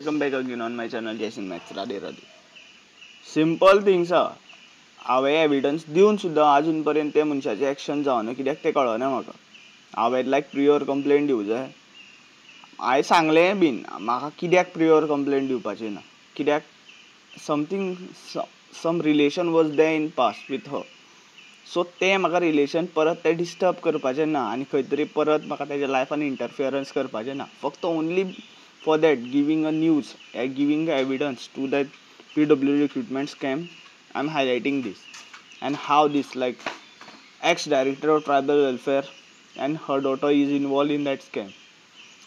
Welcome back again on my channel Jason Max Radhe Radhe. Simple things हा हांवें evidence दिवन सुद्दां आजून पर्यंत त्या मनशाचें एक्शन जावना कित्याक तें कळना म्हाका. हांवें लायक प्रियर कंप्लेंट दिवं जाय. हांवें सांगलें बीन म्हाका कित्याक प्रियर कंप्लेंट दिवपाची ना कित्याक something some relation was there in past with her. So तें म्हाका रिलेशन परत तें डिस्टर्ब करपाचें ना आनी खंय तरी परत म्हाका तेज्या लायफान इंटरफियरन्स करपाचें ना. फक्त only for that giving a news giving evidence to that PW recruitment scam. I'm highlighting this and how this like ex-director of tribal welfare and her daughter is involved in that scam,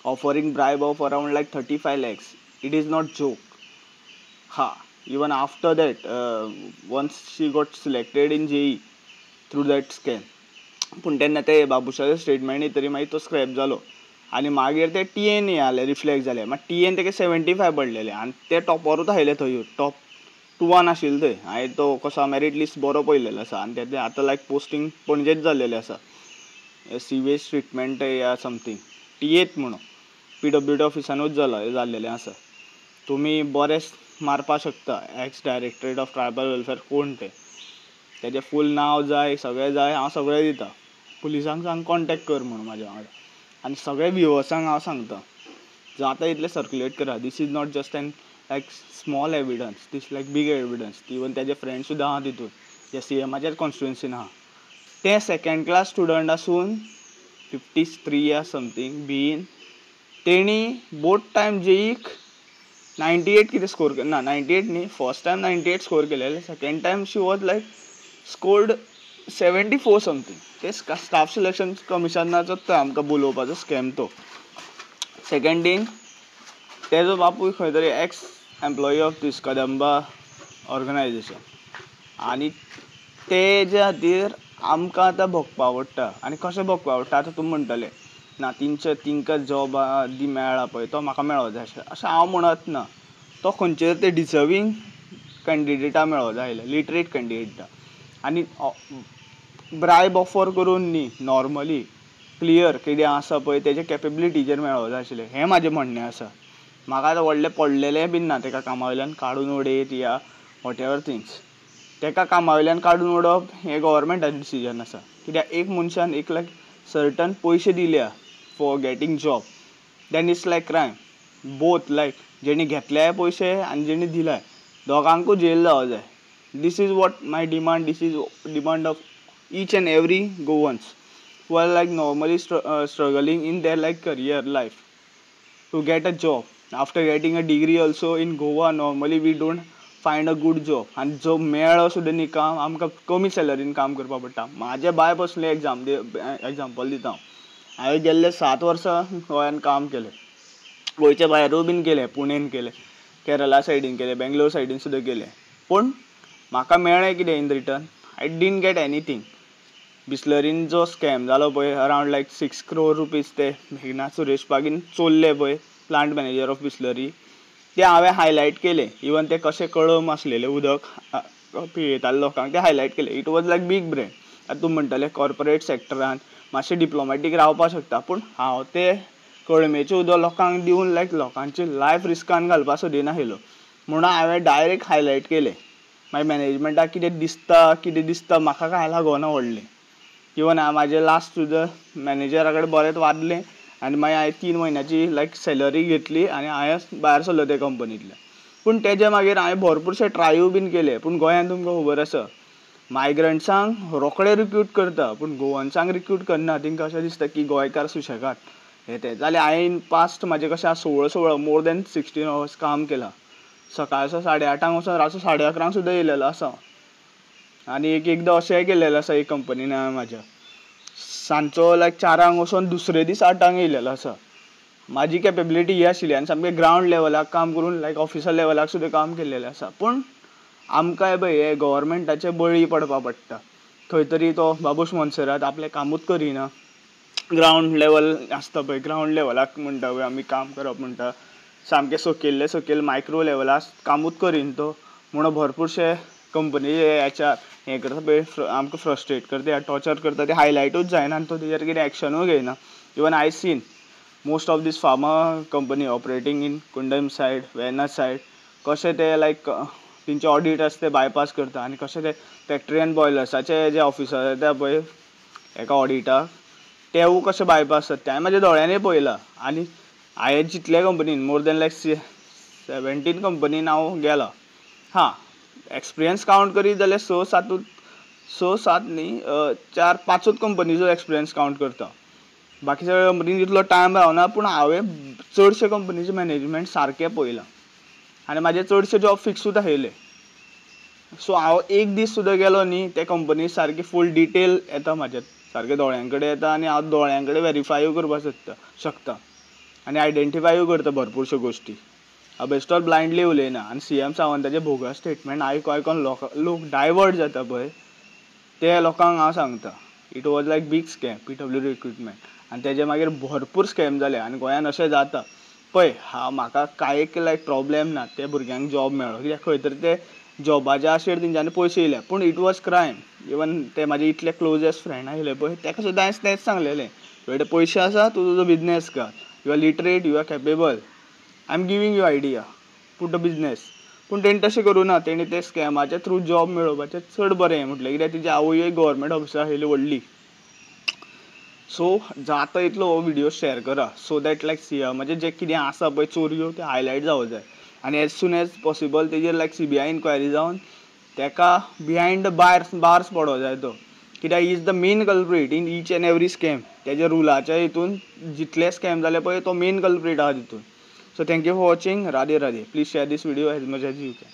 offering bribe of around like 35 lakhs. It is not joke. Even after that, once she got selected in JE through that scam, पूण तेन्ना ते बाबुशाचे statement येतरी मागीर तो scrap जालो आनी मागीर ते TN आले रिफ्लेक्ट जाले. मागीर TN तेका 75 पडलेले आनी ते टॉपरूच आयले थंय टॉप 2 आशिल्ले थंय. हांवें तो कसो मेरीट लिस्ट बरो पळयलेलो आसा आनी तें आतां लायक पोस्टींग पणजेच जाल्लेलें आसा. सीवेज ट्रिटमेंट या समथींग TA म्हणून PWD ऑफिसानूच जाल्लेलें आसा. तुमी बरें मारपा शकता x directorate of tribal welfare कोण तेजें फूल नांव जाय सगळें जाय हांव सगळें दितां. पुलिसांक सांग कॉन्टेक्ट कर म्हणून म्हाज्या वांगडा आनी सगळे व्ह्युअर्सांक हांव सांगता जाता इतलें सर्क्युलेट करा. This is not just an like small evidence, this like big evidence. Even तेजे फ्रेंड सुद्दां आहा तितून जे CMच्याच कॉन्स्टिट्युएन्सीन आहा. ते सेकंड क्लास स्टुडंट आसून 53 या समथींग बीन तेणी बोथ टायम JEEक 98 कितें स्कोर केलें ना 98 न्ही फर्स्ट टायम 98 स्कोर केलेले. Second time she was like scored 74 something. ते स्टाफ सिलेक्शन कमिशनाचो तो आमकां बोलोवपाचो स्कॅम तो. सेकंड थिंग तेजो बापूय खंय तरी ex employee of this Kadamba organisation आनी तेज्या खातीर आमकां आतां भोगपा पडटा. आनी कशें भोगपा पडटा आतां तुमी म्हणटले ना तिंका जॉब मेळ्ळा पळय तो म्हाका मेळो जाय अशें हांव म्हणत ना. तो खंयचे ते डिजर्वींग कॅन्डिडेटा मेळो जाय आसलें लिटरेट कॅन्डिडेटा आनी ब्रायब ऑफर करून न्ही नॉर्मली क्लियर कितें आसा पळय तेजे कॅपेबिलिटीचेर मेळो जाय आशिल्लें हें म्हाजें म्हणणें आसा. म्हाका आतां व्हडलें पडलेलें बीन ना तेका कामा वयल्यान काडून उडयत या वॉट एवर थिंग्स. तेका कामा वयल्यान काडून उडोवप हें गव्हर्मेंटाचें डिसिजन आसा. कित्याक एक मनशान एक लायक सर्टन पयशे दिल्या for getting job then it's like crime. Both like जेणी घेतल्याय पयशे आनी जेणी दिल्याय दोगांकूय जेल जावं जाय. This is what my demand. This is demand of each and every Goans who are like normally struggling in their like career life to get a job. After getting a degree also in Goa normally we don't find a good job and जो मेळ्ळो सुद्दां न्ही काम आमकां कमी सॅलरीन काम करपा पडटा. म्हाजे बाय पर्सनली एग्जांपल दिता. हांवें गेल्ले 7 वर्सां गोंयान काम केलें. गोंयच्या भायरूय बीन केलें, पुणेन केलें, केरला सायडीन केलें, बेंगलोर सायडीन सुद्दां केलें. पूण म्हाका मेळ्ळें कितें in return I didn't get anything. बिस्लरीन जो स्कॅम जालो पळय अरावंड लायक 6 crore रुपीज ते मेघनाथ सुरेश बागीन चोरले पळय प्लांट मॅनेजर ऑफ बिस्लरी ते हांवें हायलायट केले. इवन ते कशें कळम आसलेलें उदक पियेताले लोकांक ते हायलायट केले. It was like big brain. आतां तुमी म्हणटले कॉर्पोरेट सॅक्टरान मातशें डिप्लोमॅटीक रावपाक शकता पूण हांव ते कळमेचें उदक लोकांक दिवन लायक लोकांची लायफ रिस्कान घालपाक सोदिनाशिल्लो म्हणून हांवें डायरेक्ट हायलायट केलें. मागीर मॅनेजमेंटाक कितें दिसता म्हाका कांय लागोना व्हडलें. इवन हांवें म्हाजें लास्ट सुद्दां मॅनेजरा कडेन बरेंच वादलें आनी मागीर हांवें 3 म्हयन्याची लायक सॅलरी घेतली आनी हांवें भायर सरलो ते कंपनींतल्यान. पूण तेजे मागीर हांवें भरपूरशे ट्रायूय बीन केले. पूण गोंयांत तुमकां खबर आसा मायग्रंट्सांक रोखडे रिक्रूट करता पूण गोवन्सांक रिक्रूट करना. तांकां अशें दिसता की गोंयकार सुशेगाद हें तें. जाल्यार हांवें इन पास्ट म्हाजें कशें 16 मोर दॅन 16 hours काम केलां. सकाळचो 8:30 वचोन रातचो 11:30 सुद्दां येयलेलो आसा आनी एकदां अशेंय केल्लेलें आसा एक कंपनीन हांवें म्हाज्या सांजचो लायक 4 वचोन दुसरे दीस 8 येयलेलो आसा. म्हाजी कॅपेबिलिटी ही आशिल्ली आनी सामकें ग्रावंड लेवलाक काम करून लायक ऑफिसर लेवलाक सुद्दां काम केल्लेलें आसा. पूण आमकांय पळय हे गव्हर्मेंटाचे बळी पडपा पडटा. खंय तरी तो बाबूश मोन्सेरात आपलें कामूच करिना. ग्रावंड लेवल आसता पळय ग्रावंड लेवलाक म्हणटा पळय आमी काम करप म्हणटा सामकें सकयल मायक्रो लेवलाक कामूच करिना तो म्हणून भरपूरशे कंपनीचे HR हें करता पळय आमकां फ्रस्ट्रेट करता टॉर्चर करता ते हायलायटूच जायना आनी तो तेजेर कितें एक्शनूय घेयना. इवन हांवें seen most of this pharma company operating in Kundaim side Verna side कशें ते लायक तेंचे ऑडिट आसा ते बायपास करता आनी कशें ते फॅक्टरी एंड बॉयलर्साचे जे ऑफिसर येता पळय एका ऑडिटाक तेवूय कशें बायपास जाता तें हांवें म्हाज्या दोळ्यांनी पळयलां. आनी हांवें जितले कंपनीन मोर दॅन लायक 17 कंपनीन हांव गेला. हां एक्सपिरियन्स कावंट करीत जाल्यार 6-7 न्ही 4-5 कंपनीचो एक्सपिरियन्स कावंट करता. बाकी सगळ्या कंपनीन तितलो टायम रावना पूण हांवें चडशे कंपनीचें मॅनेजमेंट सारकें पळयलां आनी म्हाजे चडशे जॉब फिक्सूच आसले. सो हांव एक दीस सुद्दां गेलो न्ही ते कंपनी सारकी फूल डिटेल येता म्हाज्या सारकें दोळ्यां कडेन येता आनी हांव दोळ्यां कडेन वेरीफायूय करपाक शकता आनी आयडेंटिफायूय करता भरपूरश्यो गोश्टी. हांव बेश्टोच ब्लायंडली उलयना. आनी CM सावंताचे बोगस स्टेटमेंट आयकून लोक डायवर्ट जाता पळय ते लोकांक हांव सांगता it was like big scam PW recruitment आनी तेजे मागीर भरपूर स्कॅम जाले आनी गोंयान अशें जाता पळय. म्हाका कांय लायक प्रॉब्लेम ना त्या भुरग्यांक जॉब मेळ्ळो कित्याक खंय तरी ते जॉबाच्या आशेर तेंच्यांनी पयशे दिले पूण इट वॉज क्रायम. इवन ते म्हाजे इतले क्लोजस्ट फ्रेंड आसले पळय ताका सुद्दां हांवें तेंच सांगलेलें तुजे पयशे आसा तूं तुजो बिजनेस कर. You are literate you are capable I am giving you idea put a business. पूण तेणी तशें करूं ना. तेणी ते स्कॅमाच्या थ्रू जॉब मेळोवपाचें चड बरें म्हटलें कित्याक तिची आवय गव्हर्मेंट ऑफिसर आसली व्हडली. सो जाता इतलो हो व्हिडिओ शेअर करा सो दॅट लायक CMचे जे कितें आसा पळय चोरयो ते हायलायट जावं जाय आनी एज सून एज पॉसिबल तेजेर लायक CBI इन्क्वायरी जावन ताका बिहायंड द बार्स पडो जाय तो कित्याक he is the main culprit in each and every scam. तेजे रुलाच्या हितून जितले स्कॅम जाले पळय तो मेन कल्प्रीट आहा तितून. So thank you for watching. Radhe Radhe. Please share this video as much as you can.